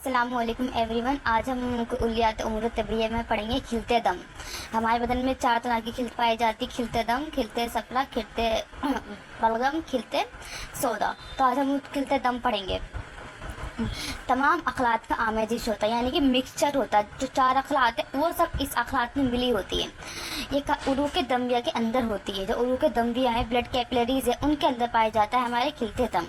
अस्सलाम वालेकुम एवरीवन। आज हम कुल्लियात उमूर तबीयत में पढ़ेंगे खिलते दम। हमारे बदन में 4 तरह की खिल्त पाई जाती, खिलते दम, खिलते सफरा, खिलते बलगम, खिलते सौदा। तो आज हम खिलते दम पढ़ेंगे। तमाम अखलात का आमेजिश होता है, यानी कि मिक्सचर होता है। जो 4 अखलात है वो सब इस अखलात में मिली होती है। ये उरूक़ दमिया के अंदर होती है। जो उरूक़ दमिया है, ब्लड कैपिलरीज है, उनके अंदर पाया जाता है हमारे खिलते दम।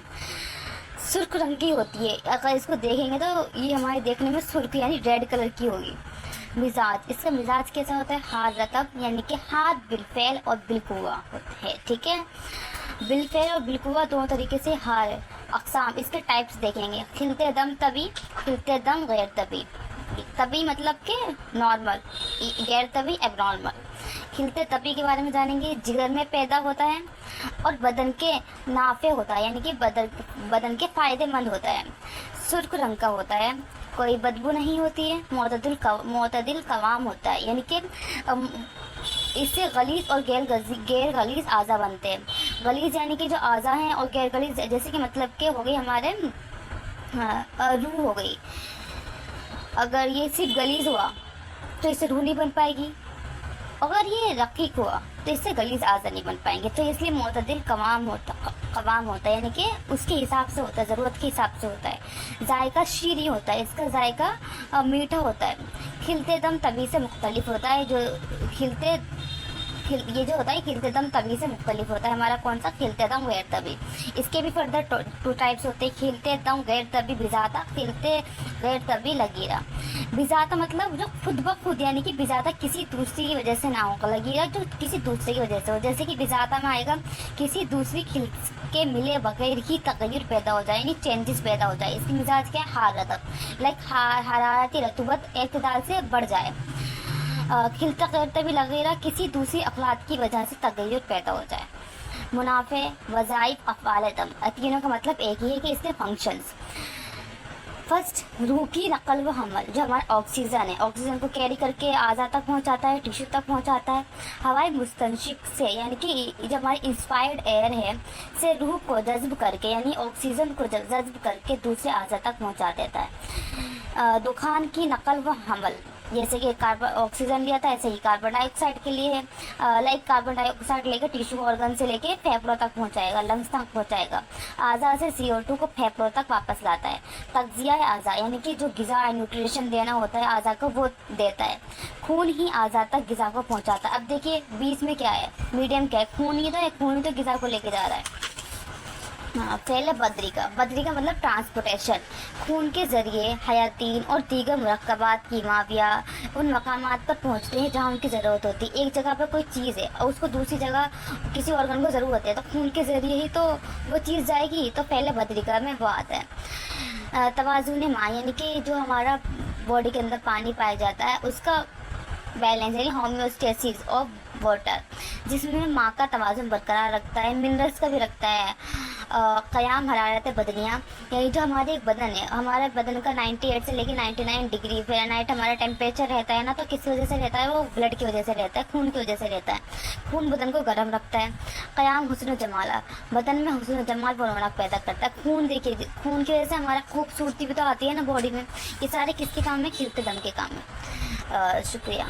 सुर्ख रंग की होती है। अगर इसको देखेंगे तो ये हमारे देखने में सुर्ख यानी रेड कलर की होगी। मिजाज, इसका मिजाज कैसा होता है? हार रतब, यानी कि हाथ बिलफेल और बिलकुवा होता है। ठीक है, बिलफेल और बिलकुवा दोनों तरीके से हार है। अक़साम, इसके टाइप्स देखेंगे। खिलते दम तभी, खिलते दम गैर तभी। तभी मतलब कि नॉर्मल, गैर तभी एबनॉर्मल। खिलते तभी के बारे में जानेंगे। जिगर में पैदा होता है और बदन के नाफे होता है, यानी कि बदन के फ़ायदेमंद होता है। सुर्ख रंग का होता है, कोई बदबू नहीं होती है। मोतदिल कवाम होता है, यानी कि इससे गलीज़ और गैर गलीज़ आज़ा बनते हैं। गलीज़ यानी कि जो आज़ा हैं, और गैर गलीज़ जैसे कि मतलब कि हो गई हमारे रूह हो गई। अगर ये सिर्फ गलीज़ हुआ तो इससे रूह नहीं बन पाएगी। अगर ये रकीक हुआ तो इससे गलीज़ आज़ा नहीं बन पाएंगे। तो इसलिए मोतदिल कवाम होता है, यानी कि उसके हिसाब से होता है, ज़रूरत के हिसाब से होता है। जायका शीरी होता है, इसका जायका मीठा होता है। खिलते दम तभी से मुख्तलिफ होता है। ये जो होता है खिलते दम तभी से मुख्तलिफ होता है हमारा कौन सा? खिलते दम गैर तभी। इसके भी फर्दर 2 टाइप्स होते हैं। खिलते दम गैर तभी बिजाता, खिलते गैर तभी लगीरा। बिजाता मतलब जो खुद ब खुद, यानी कि बिजाता किसी दूसरी की वजह से ना होगा, लगीरा जो किसी दूसरे की वजह से हो। जैसे कि बिजाता में आएगा किसी दूसरी खिल के मिले बगैर ही तगय्युर पैदा हो जाए, यानी चेंजेस पैदा हो जाए। इसकी मिजाज क्या है? हारत, लाइक हरारती रतूबत एतदाल से बढ़ जाए। खिलता गैर तभी लगेगा किसी दूसरी अखलात की वजह से तगय्युर पैदा हो जाए। मुनाफे, वज़ाइफ, अफ़आल दम, तीनों का मतलब एक ही है कि इसके फंक्शंस। फर्स्ट, रूह की नकल व हमल। जो हमारा ऑक्सीजन है, ऑक्सीजन को कैरी करके आज़ा तक पहुंचाता है, टिश्यू तक पहुंचाता है। हवाई मुस्तनशिक से, यानी कि जब हमारी इंस्पायर्ड एयर है से रूह को जज्ब करके, यानी ऑक्सीजन को जज्ब करके दूसरे आज़ा तक पहुंचा देता है। दुखान की नकल व हमल, जैसे कि ऑक्सीजन लिया था, ऐसे ही कार्बन डाइऑक्साइड के लिए लाइक कार्बन डाइऑक्साइड लेकर टिश्यू ऑर्गन से लेके फेफड़ों तक पहुंचाएगा, लंग्स तक पहुंचाएगा। आज़ा से CO2 को फेफड़ों तक वापस लाता है। तग़ज़िया आज़ा, यानी कि जो ग़िज़ा न्यूट्रिशन देना होता है आज़ा को, वो देता है। खून ही आज़ा तक ग़िज़ा को पहुँचाता है। अब देखिए बीच में क्या है, मीडियम क्या है? खून ही तो ग़िज़ा को लेके जा रहा है। पहले बदरी का मतलब ट्रांसपोर्टेशन। खून के ज़रिए हयातीन और दीगर मुरक्कबात कीमाविया उन मकामात पर पहुँचते हैं जहाँ उनकी ज़रूरत होती है। एक जगह पर कोई चीज़ है और उसको दूसरी जगह किसी ऑर्गन को ज़रूरत है, तो खून के ज़रिए ही तो वो चीज़ जाएगी। तो पहले बदरी का में वो आता है। तवाज़ुन मा, यानी कि जो हमारा बॉडी के अंदर पानी पाया जाता है उसका बैलेंस, यानी होम्योस्टेसिस ऑफ वाटर, जिसमें माँ का तवाज़ुन बरकरार रखता है, मिनरल्स का भी रखता है। क़याम हरारत बदनिया, यानी जो हमारे एक बदन है, हमारे बदन का 98 से लेकर 99 डिग्री फ़ारेनहाइट हमारा टेम्परेचर रहता है ना, तो किस वजह से रहता है? वो ब्लड की वजह से रहता है, खून की वजह से रहता है। खून बदन को गर्म रखता है। क़याम हुस्न जमाला, बदन में हुस्न जमाल व रौनक पैदा करता है। खून देखिए, खून की वजह से हमारा खूबसूरती भी तो आती है ना बॉडी में। ये सारे किसके काम में? खिलते दम के काम में। शुक्रिया।